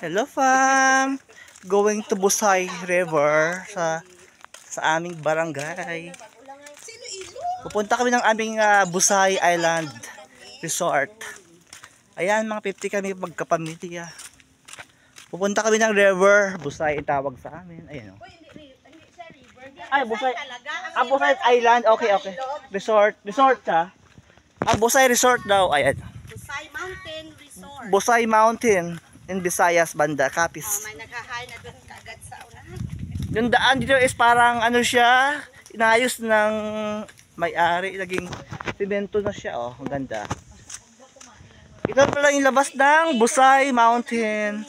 Hello fam! Going to Busay River sa aming barangay. Pupunta kami ng aming Busay Island Resort. Ayan, mga 50 kami magkapamilya. Pupunta kami ng river, Busay ang tawag sa amin. Ayan o. Ay, Busay. Busay Island. Okay. Resort siya. Busay Resort daw. Ayan. Busay Mountain Resort. Busay Mountain in Visayas, banda, Capiz. May naghahay na doon kaagad sa unahan. Yung daan dito is parang ano siya, inayos ng may-ari, naging simento na siya. Oh, ang ganda. Ito pala yung labas ng Busay Mountain.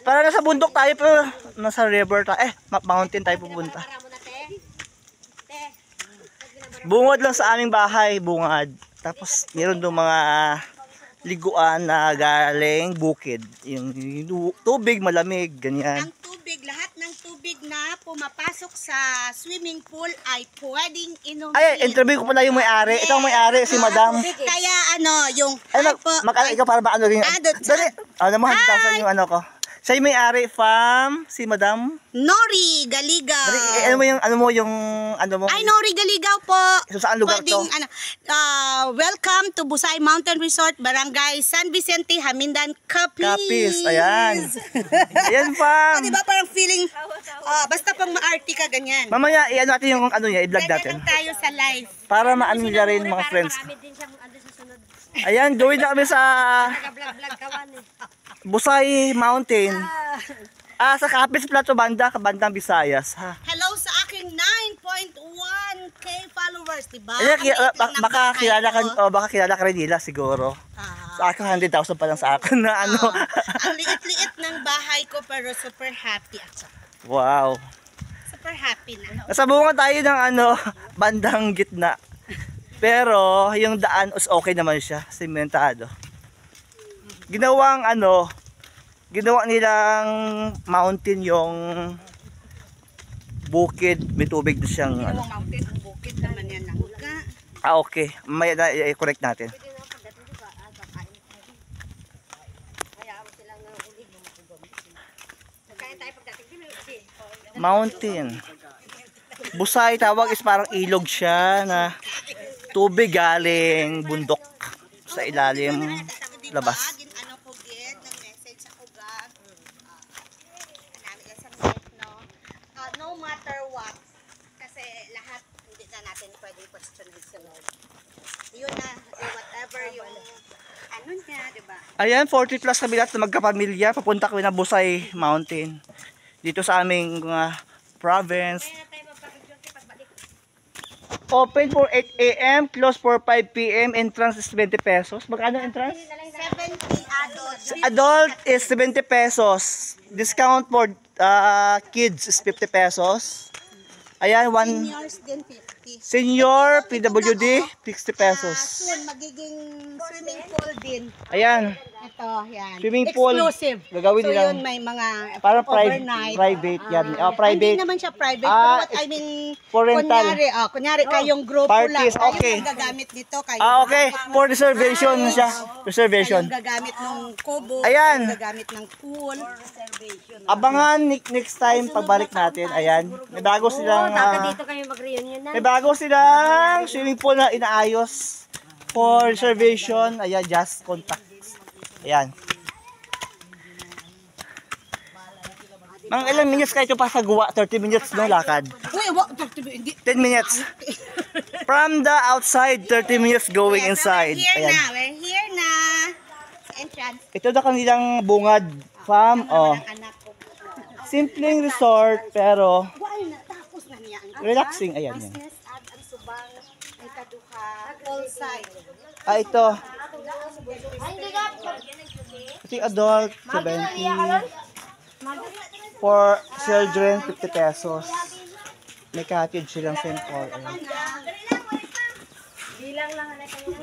Para nasa bundok tayo pero nasa river tayo. Mountain tayo pupunta. Bungad lang sa aming bahay, bungad. Tapos meron doon mga liguan na galing bukid. Yung tubig malamig, ganyan. Ang tubig, lahat ng tubig na pumapasok sa swimming pool ay pwedeng inumin. Ay, interview ko pala yung may-ari. Ito ang may-ari, si Madam. Kaya yung... Ikaw para ba ano rin? Dali. Ano mo, handa yung ano ko. Siya yung may-ari, si Madam Nori Galigaw. Ano mo yung Ay, Nori Galigaw po. So, saan lugar to? Welcome to Busay Mountain Resort, Barangay San Vicente, Hamindan, Capiz. Ayan. Ayan, fam. Diba parang feeling, basta pang ma-arty ka, ganyan. Mamaya, i-ano natin yung i-vlog natin. Ganyan tayo sa live. Para ma-ano nila rin mga friends. Ayan, gawin na kami sa Busay Mountain. Sa Capiz Plato banda, kabandang Visayas. Ha? Hello sa aking 9.1k followers, diba? Baka kilala ka rin nila siguro. Sa akin, 100,000 pa lang sa akin na ano. Ang liit-liit ng bahay ko pero super happy ako. Wow. Super happy na. Nasa bunga tayo ng bandang gitna. Pero yung daan is okay naman siya, sementado. Ginawa nilang mountain yung bukid, may tubig na siyang mountain, bukid naman yan lang. Okay, may i-correct natin. Mountain. Busay tawag is parang ilog siya na tubig galing bundok sa ilalim labas. No matter what, kasi lahat hindi na natin pwedeng question-sunod. Yun na, whatever yung niya, diba? Ayan, 40 plus kami lahat na magkapamilya. Papunta kami na Busay Mountain. Dito sa aming province. Open for 8 AM, close for 5 PM, entrance is 20 pesos. Magkano entrance? 70 adults. Adult is 70 pesos. Discount for kids is 50 pesos. Ayan, Seniors din 50. Senior, PWD, 60 pesos. Soon, magiging swimming pool din. Ayan. Ito, yan. Swimming pool. Exclusive. Gagawin so nilang yun, may mga para overnight. private yan. Private. Hindi naman siya private. Pero what I mean, for rental. kunyari kayong grupo Parties, lang. okay. Kayo gagamit dito. Kayo Okay. For reservation siya. Reservation. Kayong gagamit ng kubo. Ayan. Kayong gagamit ng pool. Abangan next time pagbalik natin. Ayan. May bago silang dito kayo mag-reunion na. may bago silang swimming pool na inaayos for reservation. Ayan, just contacts. Ayan. Mga ilang minutes kayo pa sa guwa? 30 minutes no lakad? Uy, 10 minutes. From the outside, 30 minutes going inside. We're Ayan. here na. Sa entrance. Ito na kanilang bungad farm. Anak ko. Simpleng resort pero Why na? Tapos na niya. relaxing. Ayan yan. Business at ang subang ay kaduha. All side. Ito. Ito yung adult, 70. For children, 50 pesos. May cottage silang St. Paul.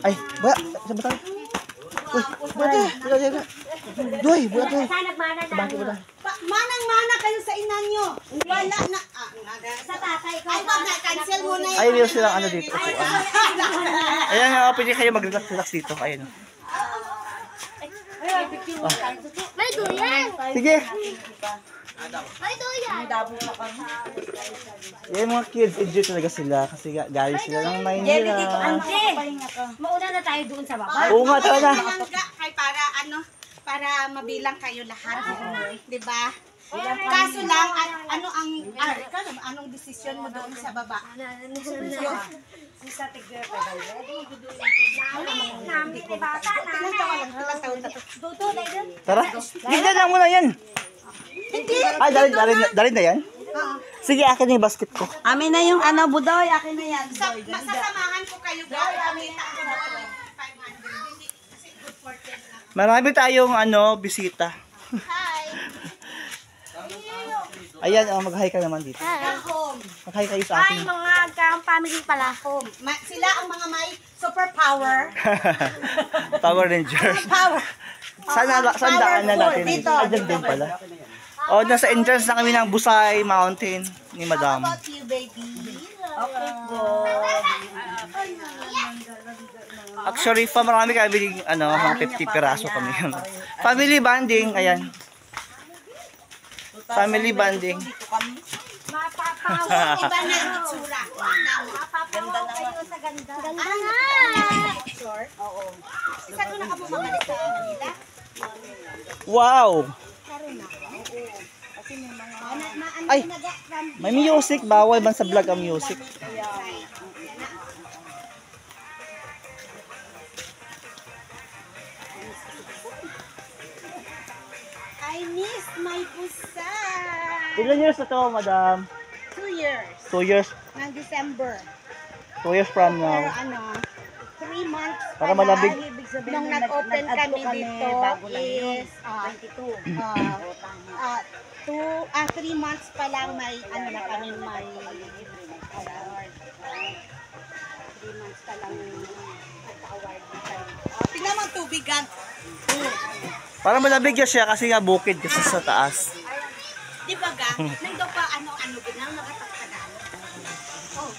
Ay, buya! Saan ba tayo? Uy, buya tayo! Doy, buya tayo! Sabangki mo tayo. Manang-mana kayo sa ina nyo. Wala na. Sa tatay ko. Ay, wag na. Cancel mo na yun. Ay, meron silang ano dito. Ayan, pwede kayo mag-relax dito. Ayan. May Sige. Ay, doyan. Yan mga kids, enjoy talaga sila kasi galing sila ng Maynila. Mauna na tayo doon sa baba. Oo nga, tara na. Kay para mabilang kayo lahat. 'Di ba? Kaso lang anong desisyon mo doon sa baba? Ilang taon na to? Tara. Ligdan lang muna yan. Ay, dalhin na yan? Sige, akin na yung basket ko. Amin na yung budoy. Akin na yan. Masasamahan ko kayo guys. Pakita ko na 500. Hindi kasi good for 10 lang. Marami tayong bisita. Hi. Ayan, mag-hi ka naman dito. Home. Mag-hi kayo sa Ay, akin. mga family pala. Home. Sila ang mga may superpower. Power Rangers. Power. Saan daan na natin? Dito. Ayan din pala. Nasa entrance na kami ng Busay Mountain ni Madam. How about you, baby? Okay, go. Actually, marami kami, mga 50 piraso kami. Family bonding, ayan. Family bonding. Mapapawa. Iba na yung itsura. Mapapawa kayo sa ganda. Ganda na. Sure? Oo. Isa doon na ka bumabalik sa Manila? Wow! Kasi may mga... Ay! May music, bawal man sa vlog ang music. I miss my Busan. Ilan years na to, Madam? 2 years. 2 years. Ng December. 2 years from Pero now. 3 months Para pa malabig. lang. Nung nag-open kami dito is 3 months pa lang may na kami may award. 3 months pa lang nag-award kami. Tingnan mo ang tubigan. Para malabig siya kasi nga bukid kasi sa taas. Di ba ga? Nandun pa ano ginang nakatagtagan. Oh.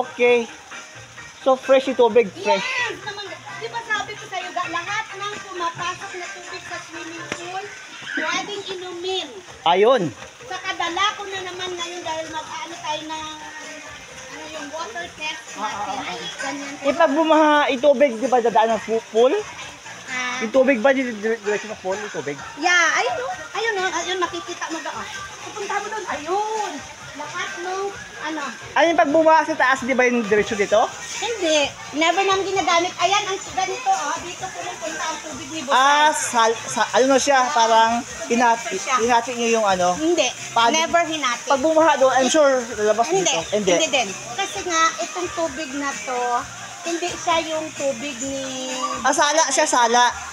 Okay. So fresh yung tubig, fresh. Yes! Naman, di ba sabi ko sa'yo, lahat ng pumapasok na tubig sa swimming pool, pwedeng inumin. Ayun. Saka dala ko na naman ngayon dahil mag-ano tayo ng yung water test natin. Ganyan. Pag bumaha yung tubig, di ba dadaan ng pool? Ah, Yung tubig ba diretso ng pool, yung tubig? yeah, ayun, makikita mo doon. Pupunta mo doon, ayun. Lahat nung, Ayun, pag bumaha sa taas, di ba yung diretso dito? hindi, never namin ginagamit. Ayan, ang ganito, dito pumupunta ang tubig ni Busay. Ano na siya, parang hinati niyo yung Hindi, Pag- never hinati. Pag bumaha doon, I'm sure lalabas Hindi, dito. hindi din. Kasi nga, itong tubig na to, hindi siya yung tubig ni... Sala siya, sala.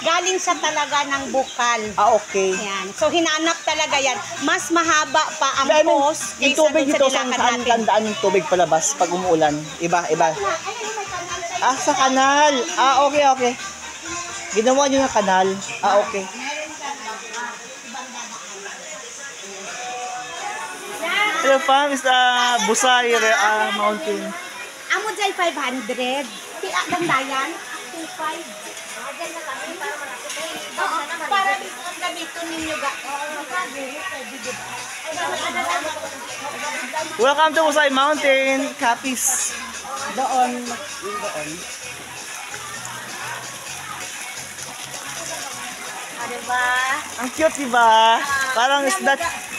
Galing siya talaga ng bukal. Okay. Yan. So, hinanap talaga yan. Mas mahaba pa ang I mean, hose yung kaysa tubig dun dito, sa saan nilakan natin. tandaan yung tubig palabas pag umuulan? Iba. Ayun, may kanal tayo. Sa kanal. Okay. Ginawa nyo ng kanal. Okay. Meron ka na ibang dadaan. Hello fam, is Busay Mountain. Amo dyan 500. Gandayan? 2.5. Diyan na kami para marami. Para ang gamitin ninyo ga. Welcome to Busay Mountain, Capiz. Doon. Diba? Ang cute, diba? Parang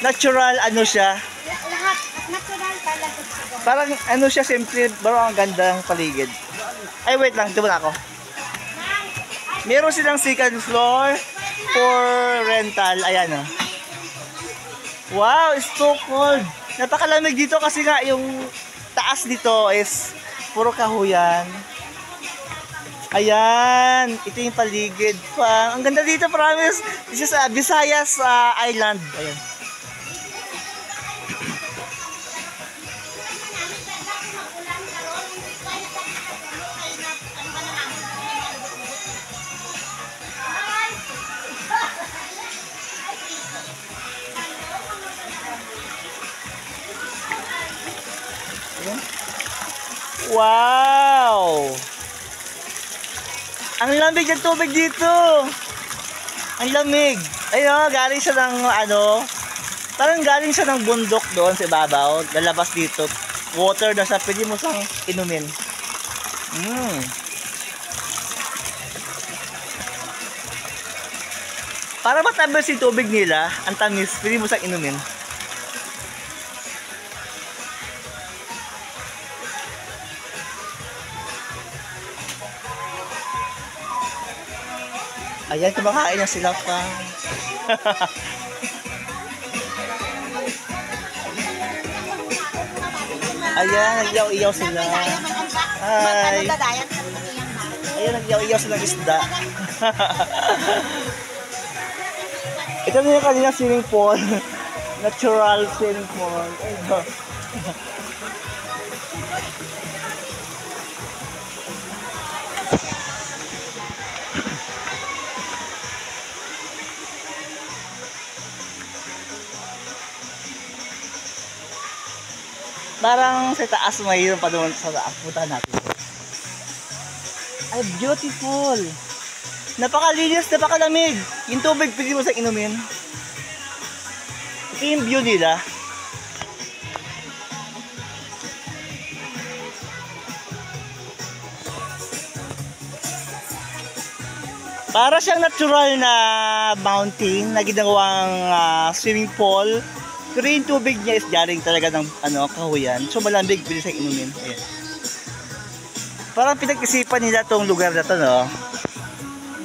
natural, siya. Lahat, natural talaga siya. Parang siya, simple, pero ang ganda ng paligid. Ay, wait lang, ito na ako. Meron silang second floor for rental. Ayan, Wow, it's so cold. Napakalamig dito kasi nga yung taas dito is puro kahuyan. Ayan, ito yung paligid pa. Ang ganda dito, promise. This is Visayas Island. Ayan. Wow! Ang lamig ng tubig dito. Ang lamig. Ayun, galing siya ng ano, parang galing siya ng bundok doon sa ibabaw. Lalabas dito. Water na siya. Pwede mo siyang inumin. Para matamis yung tubig nila, ang tamis, pwede mo siyang inumin. Ayan, kumakain na sila pa. Ayan, nagyaw-iyaw sila. Hi. Ayan, nagyaw-iyaw sila ng isda. Ito na yung kanina swimming pool. Natural swimming pool. Ayun. Parang sa taas mayroon pa doon sa taas. Punta natin. Ay, beautiful. Napakalinis, napakalamig. Yung tubig, pwede mo sa inumin. Ito yung view nila. Para siyang natural na mountain na ginawang swimming pool. Pero yung tubig niya is galing talaga ng kahuyan. So malamig, pwede sa inumin. Ayan. Parang pinag-isipan nila tong lugar na to, no?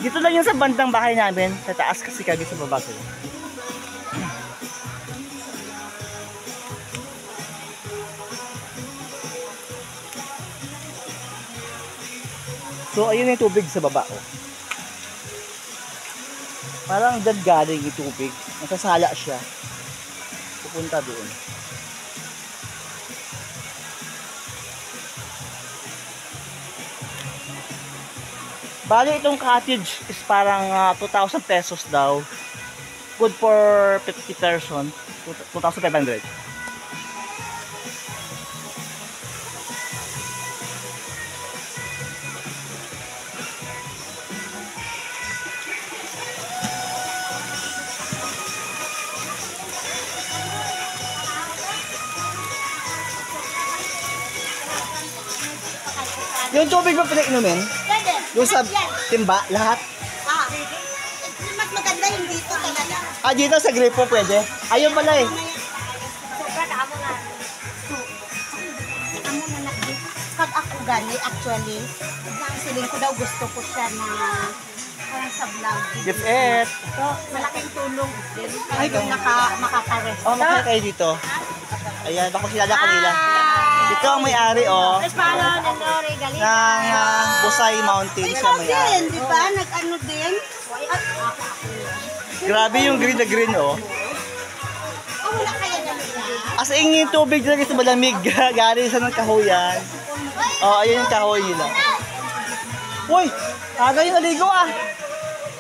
Dito lang yung sa bandang bahay namin. Sa taas kasi kami sa baba ko. So ayun yung tubig sa baba, oh. Parang dyan galing yung tubig. Nasasala siya. Pupunta doon. Bali itong cottage is parang 2,000 pesos daw. Good for 50 person. 2,500. Yung tubig mo pinag-inumin? Pwede. Yung sa timba, lahat? Mas maganda yung dito talaga. Dito sa gripo pwede? Ayun pala eh. Amo na pag ako gani, actually, ang siling ko daw gusto ko siya na parang sa vlog. Give it. So, malaking tulong din. Ay, Kaya makaka-rest. Oh, makakaya kayo dito. Ayan, baka kilala ko nila. Ito ang may-ari, oh. Ng Busay Mountain siya Ikaw may-ari. din, di ba? Nag-ano din? Grabe yung green na green, oh. Wala kaya nila. As in yung tubig talaga sa malamig. Galing sa ng kahuyan. Oh, ayun yung kahoy nila. Uy! Aga yung naligo, ah.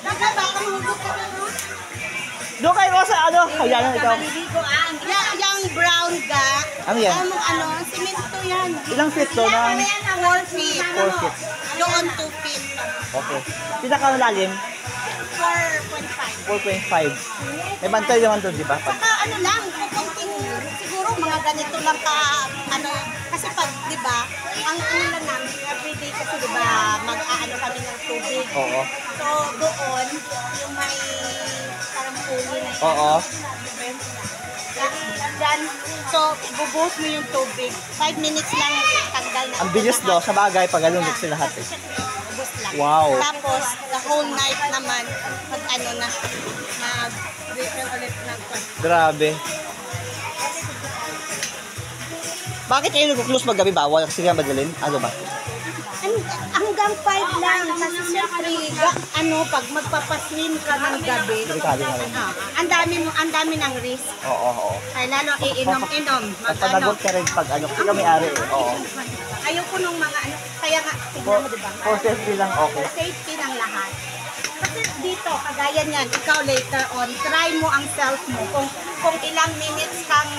Baka mahulog ka na, no? Doon kayo sa ano? Ayan, ikaw. Yung brown ga. Ano yan? Simento yan. Ilang feet to na? 4 feet. 4 feet. Doon 2 feet. Okay. Pinakalalim? 4.5. 4.5. May bantay naman doon, di ba? Saka ano lang, kukunting siguro mga ganito lang ka, ano, kasi pag, di ba, ang ano lang namin, everyday kasi di ba, mag-aano kami ng tubig. Oo. So, doon, yung may parang puli na Oo. Then, so, bubuhos mo yung tubig. 5 minutes lang tanggal na. Ang bilis do, sa bagay, pag ganun sa lahat eh. Ubus lang. Wow. Tapos, the whole night naman, pag ano na, mag-refill ulit ng Grabe. Bakit kayo nag-close magabi? Bawal kasi nga madalin? Ano ba? Hanggang 5 lang. Kasi siyempre, pag magpapaswim ka ng gabi, Delikado na rin. ang dami ng risk. Oo. Ay, lalo iinom-inom. At panagot ka rin pag ano, kasi may-ari eh. Oo. Ayoko nung mga kaya nga, tignan mo diba? For safety lang, okay. For safety ng lahat. Kasi dito, kagaya niyan, ikaw later on, try mo ang self mo. Kung ilang minutes kang,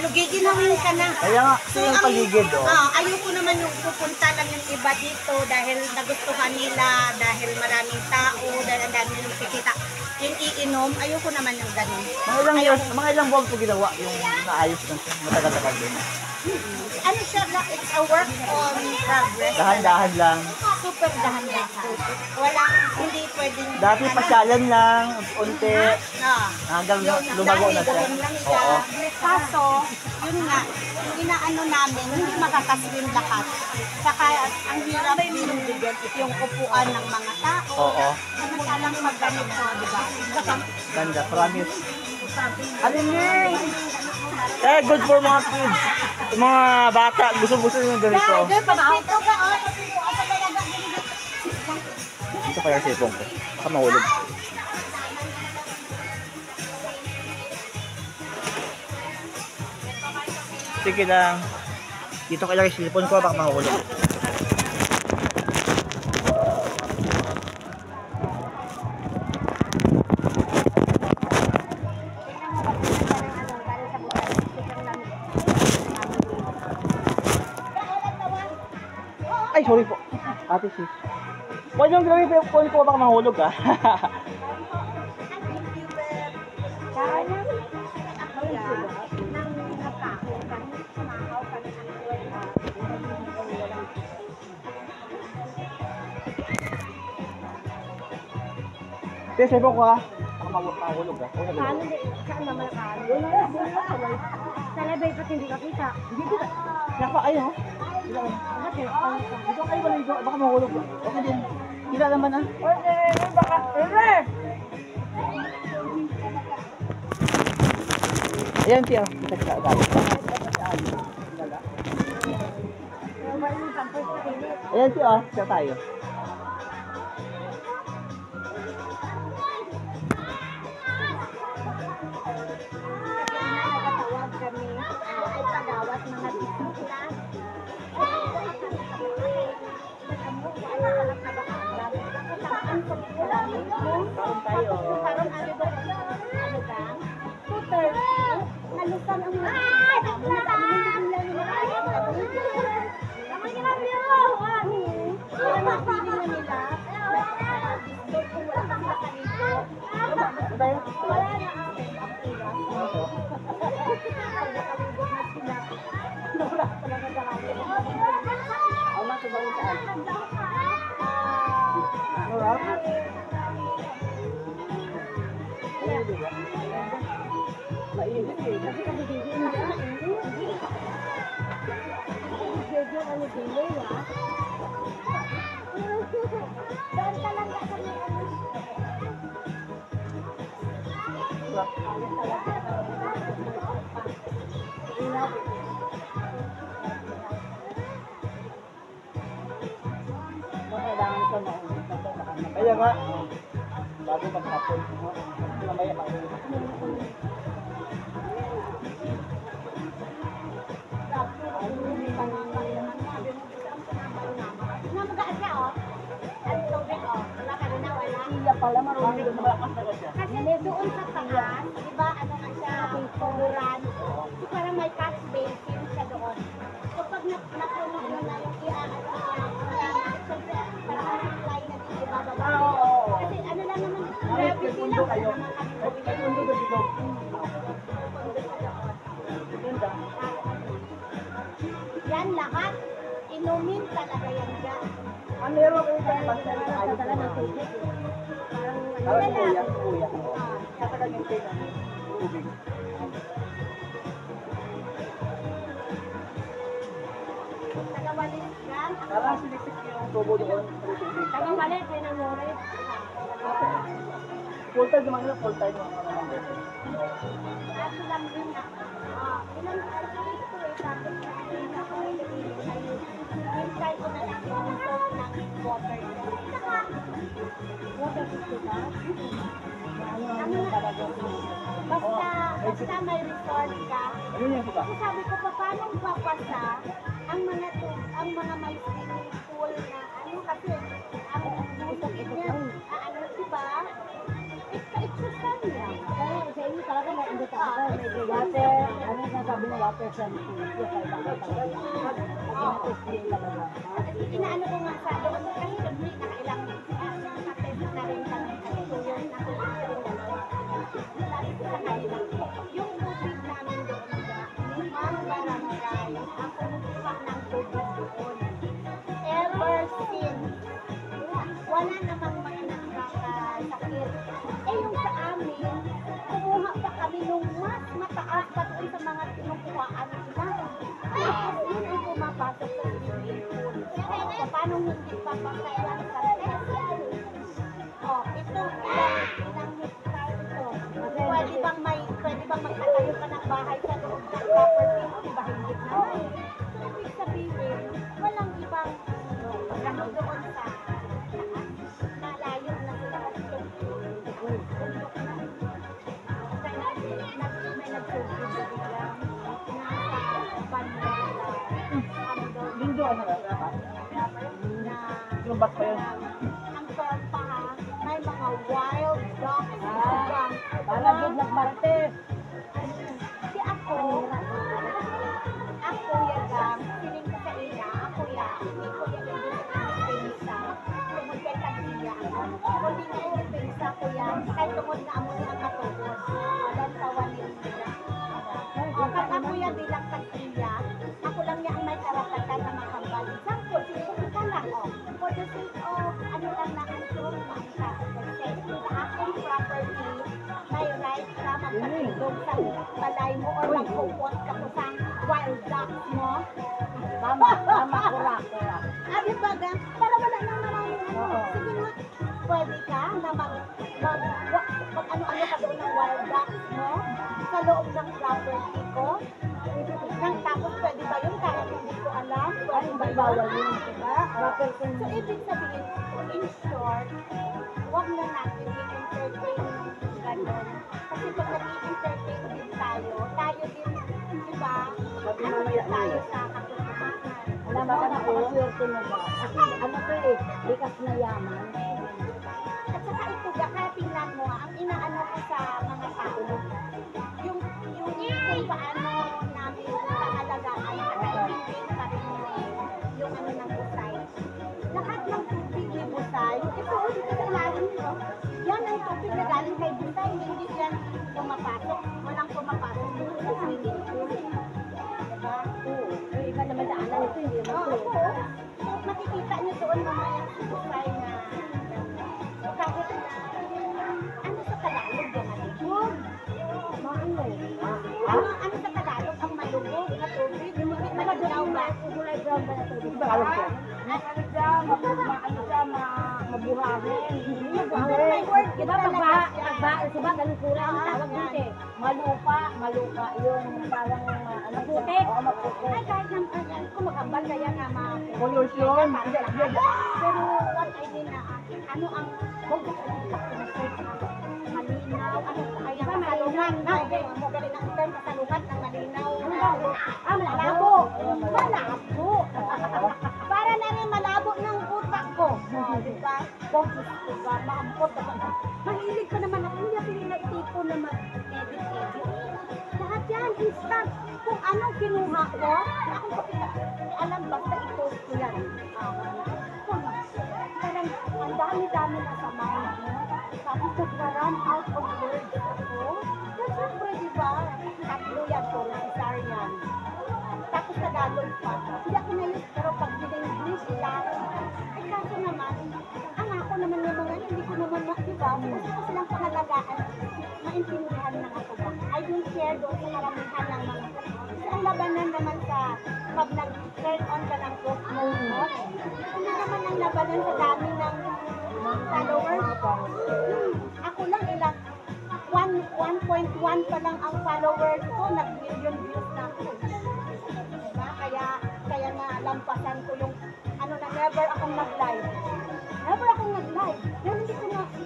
ano, giginawin ka na. Kaya nga, ito yung paligid, oh. Ayoko naman yung pupunta lang yung iba dito dahil nagustuhan nila, dahil maraming tao, dahil ang dami yung kikita. Yung iinom, ayoko naman yung ganun. Mga ilang buwan po ginawa yung naayos ng matagal-tagal din. Ano siya, it's a work on progress. Dahan-dahan lang. Super dahan-dahan. Walang, hindi pwedeng... Dati pasyalan lang, unti, hanggang lumago na siya. Doon lang siya. Oo. Kaso, yun nga, yung inaano namin, hindi makakaswim lahat. Saka, ang hirap yung upuan ng mga tao. Oo. Samantalang pag ganito, di ba? Ganda, promise. Alin good for mga kids. Yung mga bata, gusto-gusto nyo ganito. Ito kaya sa ipong ko. Baka mahulog. Sige lang. Dito kaya yung silipon ko, baka mahulog. Ay, sorry po. Ate sis. Huwag yung grabe po yung ko baka mahulog ah. Sige, sabi ko ah. Baka mahulog ah. Paano di? Saan naman nakano? Sa level pa hindi kakita. Hindi ko. Napa, ayun oh. Bakit? Dito kayo maligo, baka mahulog. Okay din. Hila naman ah. Baka, ayan siya. Kita sa agad. Ayan siya oh. Siya tayo. Nagkatawag kami, ay pagawat mga bisita. Kaya nga, bago maghapon, mamaya pa. Kasi doon sa taas, di ba, ano nga siya, kuburan. So, parang may catch basin siya doon. So, pag napuno mo na yung iaano niya, siyempre, parang supply na din ibababa. Kasi ano lang naman, gravity lang naman yan lahat, inumin talaga yan dyan. Ang meron kayo sa pagkakala ng tubig. Parang kuya. Katagal yung tayo ng tubig. Tagawalis yan. Parang sinisip yung tubo doon sa tubig. Tagawalit, yan ang oras. Full time naman yun, full time naman naman. Aso lang din na. Ilang araw ito eh, tapos yung try ko na lang yung salt ng water. Water ba? Ano na, basta may resort ka. Ano yan po ba? Kasi sabi ko pa, paano papasa ang mga may swimming pool na ano kasi ang usok niya, ano diba? It's a sun lang. Sa inyo talaga may water, ano na sabi nila, percent po. Kaya bakit talaga. Inatos nila talaga. Inaano ko nga sa doon kasi doon may nakailang nakatest na rin kami kasi 2 years na kung rin dalawa. Sabi ko sa kanila, yung tubig namin doon na limang barangay ang kumukuha ng tubig doon. Ever since, wala namang mga nakakasakit. Eh yung sa amin, kumuha pa kami nung mas mataas pa doon sa mga kinukuhaan nila. Tapos yun ang pumapasok sa swimming pool. So, paano hindi pa pasayang sa test? Oh, ito, ilang hectare ito. Pwede bang magtatayo ka ng bahay sa loob ng property mo? Di ba hindi naman? So, ibig sabihin, walang ibang ano doon sa malayo na sila kasi bundok na. Kaya may nagsusunod lang nasa banda Lindo, ano ka? na Lumbat pa yun. ang pa may mga wild dogs. Para good nagmarites. Si ako yagang, siling ko sa iya, ako ya, hindi ko ya independisa, tungod kay Taglia. Hindi na independisa ko yan, kahit tungod na amo nilang katugon. Walang tawanin nila. Kaya ako ya bilang Taglia, ako lang niya ang may karapatan na makambal. Example, siguro ka lang, for the sake of, ano lang na ang sure, sa akong property, may right ka magpatulog sa balay mo or magpupot ka po sa wild ducks mo. Tama, kura. Di ba ga? Para wala nang maraming ano. Sige nga, pwede ka na mag-ano-ano ka doon ng wild ducks mo sa loob ng property ko. Tapos pwede ba yun? Kahit hindi ko alam. Pwede ba Bawal yun? yun, diba? So, ibig sabihin, in short, huwag na natin i-entertain gano'n. Kasi pag nag-i-entertain din tayo din, di ba? Ano din tayo sa katotohanan? Alam mo, nakakaswerte mo ba? Kasi ano to eh, likas na yaman. At saka ito, kaya tingnan mo, ang inaano ko sa mga tao, yung kung paano namin pangalagaan, naka-maintain pa rin yung ano ng busay. Lahat ng tubig ni busay, ito, dito sa ilalim nyo, yan ang tubig na galing kay busay, hindi yan pumapasok, walang pumapasok dito sa swimming pool. Diba? Oo. Yung iba naman daanan ito, hindi mo Oo, ito. oo. So, makikita nyo doon mamaya sa busay na kahit na ano sa Tagalog yung malubog. Ano sa Tagalog ang malubog na tubig? Yung hindi malinaw ba? Kulay brown ba na ito? Diba, alam ko? Ano siya, mabuhangin. May word yun Diba talaga. diba ganun kulay ang tawag dito eh. Malupa yun, parang maputik. Oo, maputik. Ay, kahit naman, kung magambal kaya nga Pollution. pero what I mean na, ano ang malinaw, ano kaya kasalungan na, mo galing ang term, kasalungan ng malinaw. Malabo. Malabo. Para na rin malabo ng utak ko. Di ba? Di ba? Maampot ako. Mahilig pa naman ako. Hindi ako yung tipo na mag-edit-edit. Lahat yan, instant. Kung anong kinuha ko, akong kapita. Alam, basta i-post ko yan. Parang ang dami-dami na sa mind mo. Tapos nag-run out of words ako. Kasi syempre, di ba? Tatlo yan, puro cesarean. Tapos Tagalog pa. Hindi ako na-use, pero pag in-English lang, ay kaso naman, ang ako naman yung mga, hindi ko naman, di ba? Kasi ko silang pangalagaan, maintindihan na ako ba? I don't share doon sa karamihan ng mga, kasi ang labanan naman sa, pag nag-turn on ka ng post mo, ano naman ang labanan sa dami ng followers? Ako lang ilang, 1.1 pa lang ang followers ko, nag-million views na ako. Diba? Kaya nga lampasan ko yung ano na never akong nag-live. Never akong nag-live. Dahil hindi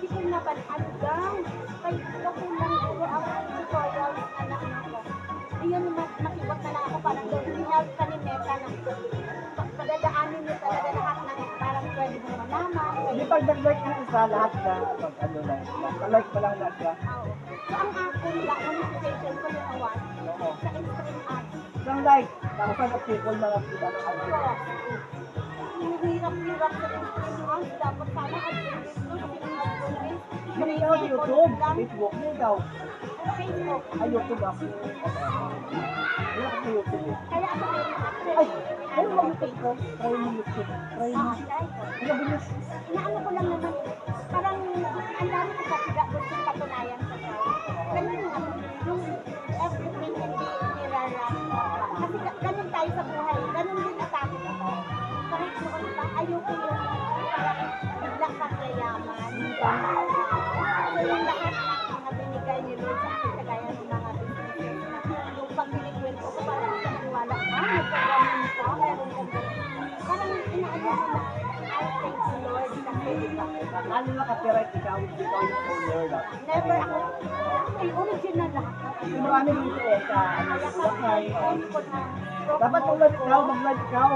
ko napanagdan. Kaya ako lang siguro ang tutorials na ko. Ayun, makiwag na lang ako parang doon. Help ka ni Meta na padadaanin niyo talaga lahat ng parang pwede mo malaman. Hindi pag nag-like ng isa, lahat ka, pag ano lang, like pa lang lahat ka. So ang akin, notification ko yung awan Oo. sa Instagram Isang like. Tapos ang people na lang kita ng ano. Hirap-hirap sa Pilipinas. Dapat sana advantage mo sa Pilipinas. Hindi daw sa YouTube. Facebook. Hindi daw. Facebook. Ay, YouTube ako. Wala ko sa YouTube. Kaya ako Ay, ayun mo yung Facebook. Try mo YouTube. Try mo. Ano bilis? inaano ko lang naman, parang ang dami ko kasi gusto patunayan sa tao. Ganun nga, yung everything hindi nirarap. Kasi ganun tayo sa buhay, ganun din atake ko. Kahit noon pa, ayoko yung parang biglang kang yayaman. So yung lahat ng mga binigay ni Lord sa akin, kagaya ng mga businesses na yung pag-binikwento ko, parang nagtiwala ka, nagpagamin ka, meron ka parang inaano ko na, I thank you Lord kasi diba? Ano na copyright ikaw yung owner na? Never ako, ay original lahat. Marami dito eh sa Kaya Bulacan. kami ko na Dapat mag-live ikaw, mag-live ikaw.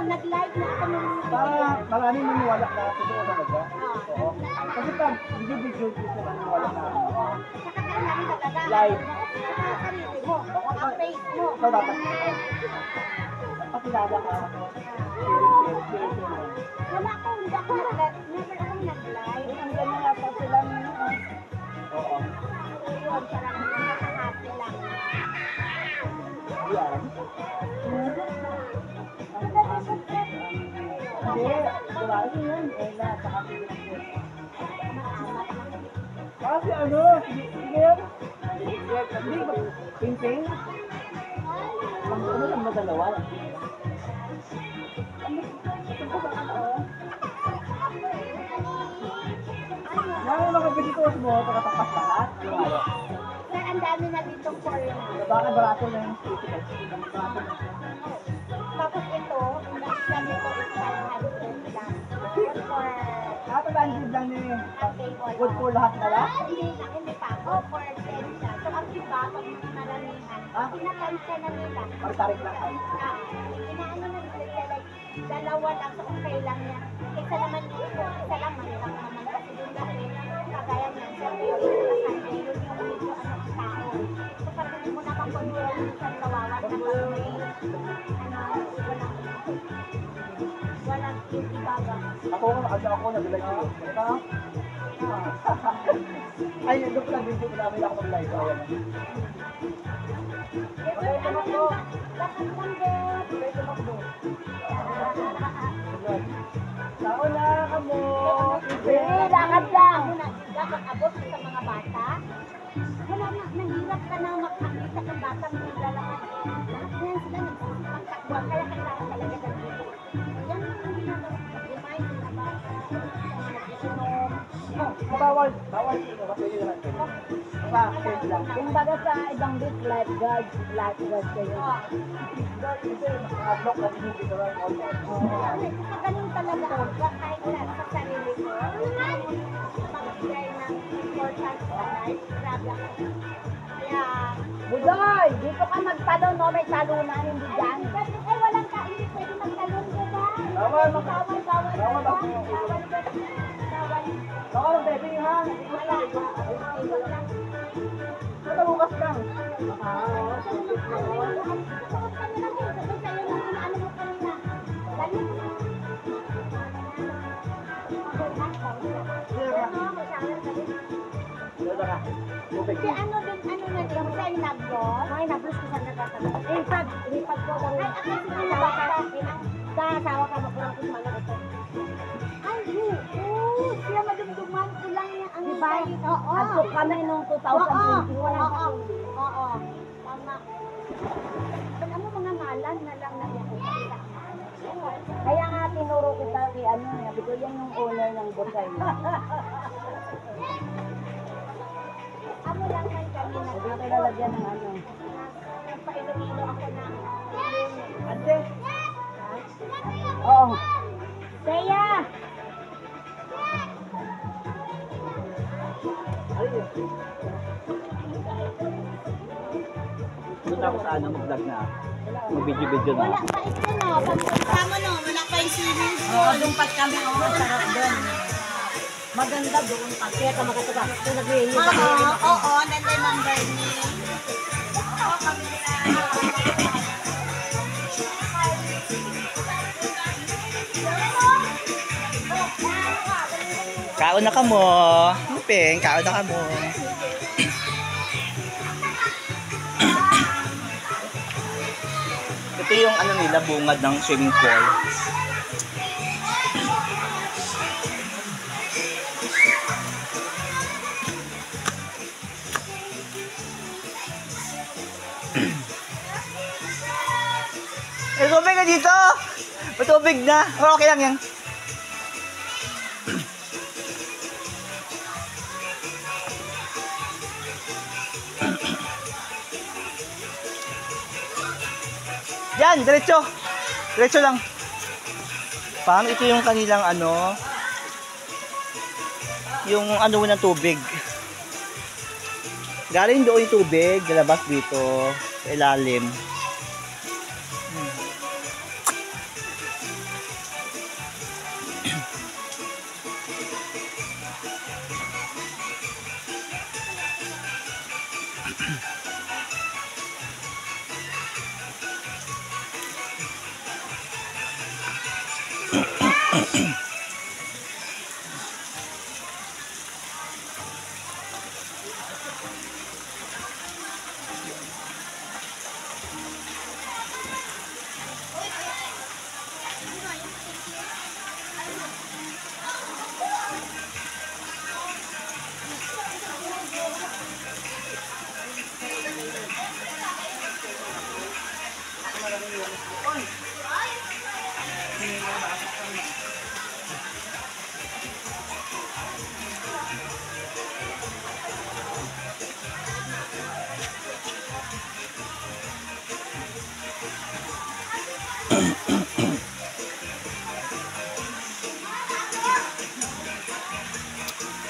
nag-live na ako nung Para marami maniwala na totoo talaga. Ah. Oo. Kasi pag video dito maniwala na. Saka kailangan talaga. Live. Sa sarili mo, ang face mo. Ikaw dapat. Pakilala ka. Sharing. Wala ako, hindi ako nag-live. Never ako nag-live. Ang ganda nga pa sila Oo. Yun, parang nakaka-happy lang. Yan. Hindi. Marami yun. Ella, saka Philippines. Kasi ano? Sige. Hindi ba? Painting? Ano lang madalawa? Yung mga visitors mo, nakatapas lahat. Ano? Sir, ang dami na ditong foreigner. Baka barato na yung critical. Barato na. Tapos ito, ang nito is 500 lang. For Nakatalandid lang ni ating good for lahat na lang. hindi pa ako for 10 siya. So ang iba, pag maramihan, pinakansya na nila. Pagtarik lang. Inaano na nila, like, dalawa lang, so okay lang yan. Isa naman dito, isa lang, mahirap naman kasi doon kasi, kagaya niyan, siyempre yung Sunday, yun yung medyo ano, tao. So pag hindi mo nakakontrol, minsan kawawa na walang ibaga. Ako nabilag ko. Ito? Ay, doon pala video ko namin ako mag-live. Ayan. Okay, ano lang, lakad lang din. Tao na kamo. Lakad lang. Lakad abot sa mga bata. Wala na, nahirap ka na makakita ng batang naglalakad. Lahat na yan sila nagsasipagtakbuhan, kaya kailangan talaga ganito. Yan ang ginagawa. Remind na bata. Bawal ito kasi yun natin. Sa lang. Kumbaga sa ibang bit, lifeguard kayo. Block na hindi ko lang all that. Ganun talaga ako, kahit sa sarili ko. Magbigay ng importance sa life. Grabe ako. Kaya, Budoy, dito ka magtalon, no? May talunan, hindi dyan. ay walang hindi pwede magtalon ko ba? Bawal. Bawal. Bawal ako. Bawal, baby, ha? Wala. Ito bukas lang. Dito ka. Tubig. Si ano din, ano na din, sa inablos? Ay, nablos ko saan nagtatanong. Lipad ko kung Ay, ako siguro bata. sa asawa ka mapulang ko sa mga ito. Ay, oo. Sila madumduman ko lang niya ang Diba? bayi. Oo. Ato kami nung 2020. Wala Oo. kami. Oo. Tama. Alam mo, mga malan na lang na yan. Kaya nga tinuro kita kay ano, sabi ko yan yung owner ng bonsai. Amo lang man kami Hindi ko lalagyan ng ano. nagpa-Iloilo ako ng Ate. Oo. Teya! Doon ako sa ano mag-vlog na. Mag-video-video na. wala pa ito no. Pagkama no, wala pa yung swimming Oo, pool. lumpat kami. Oo, sarap doon. Maganda doon. Kaya ka makataga. Kung nag-iinit Oo, oo, nandiyan number ni. Oo, kami na. kaon na ka mo. Ping, kaon na ka mo. Ito yung ano nila, bungad ng swimming pool. May tubig na dito! May tubig na! Oh, okay lang yan. Yan, diretso. Diretso lang. Paano ito yung kanilang ano? Yung ano ng tubig. Galing doon yung tubig, lalabas dito sa ilalim.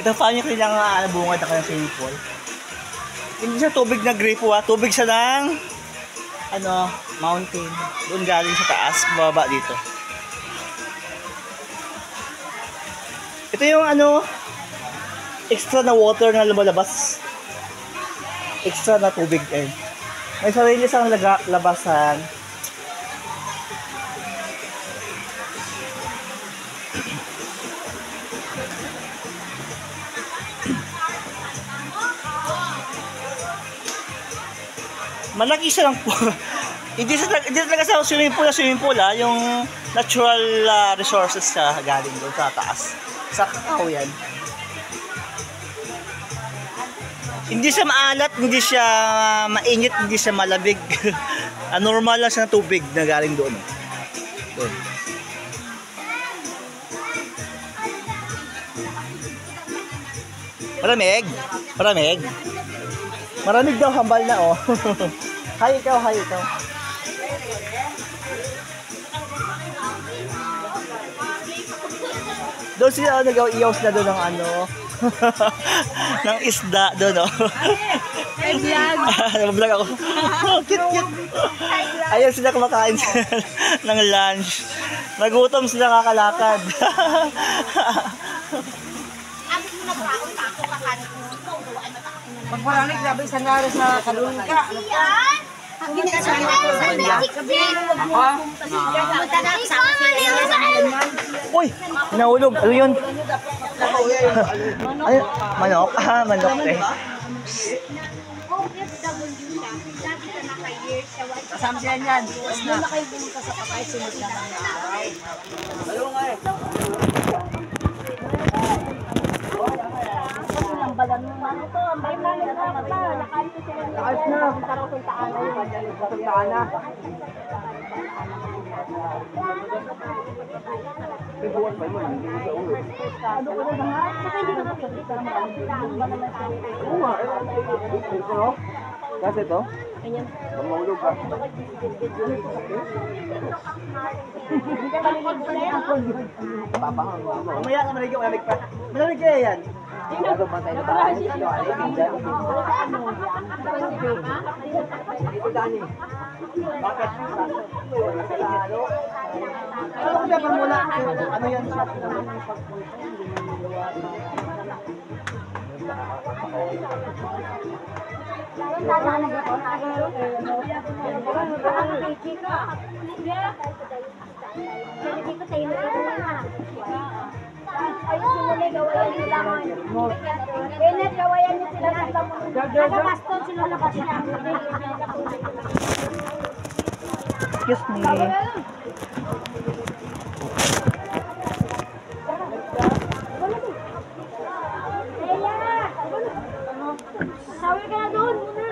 Ito paano yung kailangan bungad na kanyang swimming pool. Hindi siya tubig na gripo tubig siya ng ano, mountain. Doon galing sa taas, bababa dito. Ito yung ano, extra na water na lumalabas. Extra na tubig eh. May sarili siyang labasan. Malaki siya lang po. hindi talaga sa swimming pool yung natural resources siya galing doon sa taas. Sa kakao yan. Hindi siya maalat, hindi siya mainit, hindi siya malamig. Normal lang siya na tubig na galing doon. Doon. Maramig? Maramig? Maramig daw, hambal na oh. Hay ikaw, hay ikaw. Doon sila nag-iyaws na doon ng ano. ng isda doon oh. Ay, vlog. Nag-vlog ako. Cute. Ayun sila kumakain ng lunch. Nagutom sila kakalakad. Pagparanig, grabe isang araw sa kalungan ka. Uy, nahulog. Ano yun? Ay, manok. Manok eh. Kasama siya yan. Mas na kayo pumunta sa patay, sunod na ng araw. Dalo nga eh. Ang balan ng ano to, ang balan ng ano to, nakalit sila ng ayos na. Tarong puntaan na yun. Puntaan na. Pibuwan pa yun, hindi mo sa ulo. Ano ko na ba? Baka hindi na kapit. Oo nga, ito no? Kasi ito? Ganyan. Ang mahulog ka. Papahang. Mamaya ka maligay, malamig pa. Malamig kaya yan. Ano ba tayo na tayo? Ito Dani. Bakit? Ano ko dapat muna? Ano yan? Ayos nyo muna, gawayan nyo lang. Kenneth, gawayan nyo sila sa lamon. Nakabaston sila labas niya. Excuse me. Sawi ka na doon muna.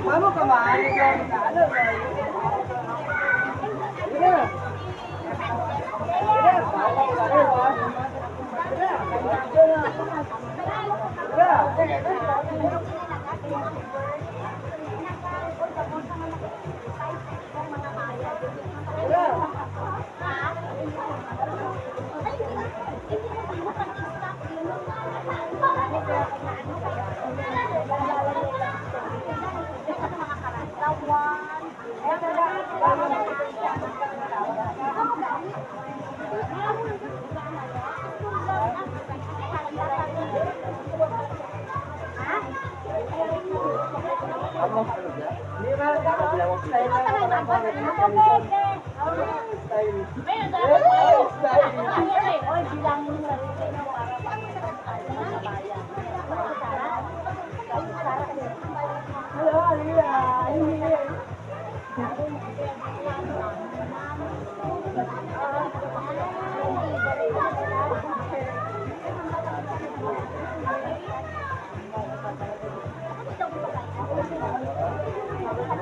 Vamos kemana?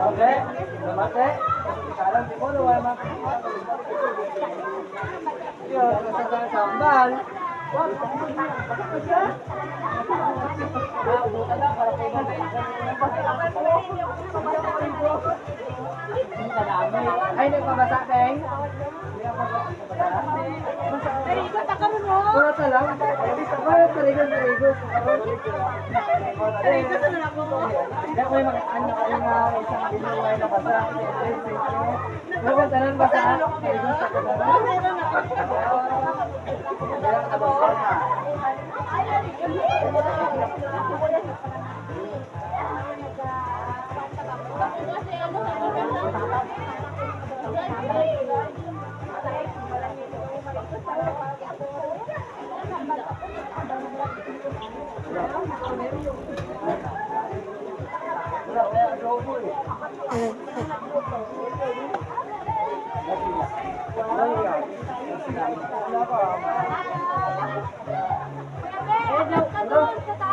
Oke, mate. Sekarang di mana wae mate? Yo, sekarang sambal. Wah, ay, nagpabasa, Teng? Terigo, takaroon mo. Pura sa lang. Pura terigo. Terigo, sa lang mo. Hindi ko yung ano nga isang binuhay na basa. Huwag tanan basa. Terigo sa kadalan.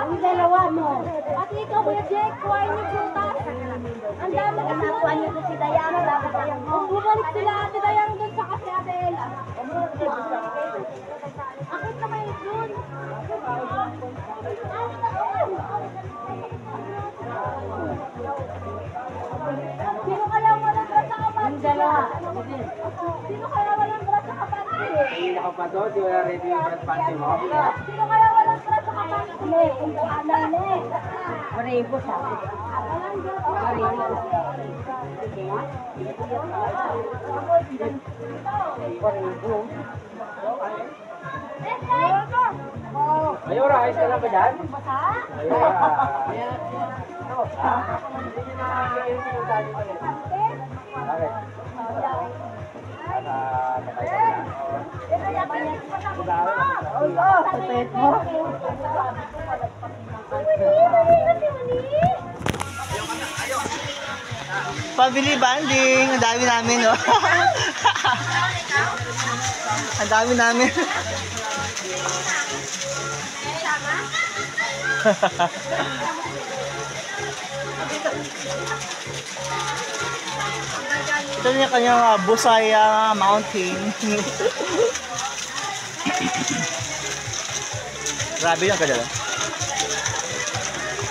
Ang dalawa mo. At ikaw, Kuya Jake, kuhain niyo prutas. Ang dami kasi kuhain niyo si Dayang. Kung bumalik sila, Ate Dayang doon sa kasi Adel. Akit na kayo doon. Sino kaya walang brat sa kapatid? Ang dalawa. Sino kaya walang brat sa kapatid? Hindi ako pa doon, di wala ready yung bread panty mo. Sino kaya walang brat sa kapatid? Kung anay na eh. Maribo sabi. Maribo. Ayora, ayos ka lang ba dyan? Ayora. Bakit? Family banding. Ang dami namin, no? Ang dami namin. Ito na yung kanyang Busaya Mountain. Grabe yung kadala.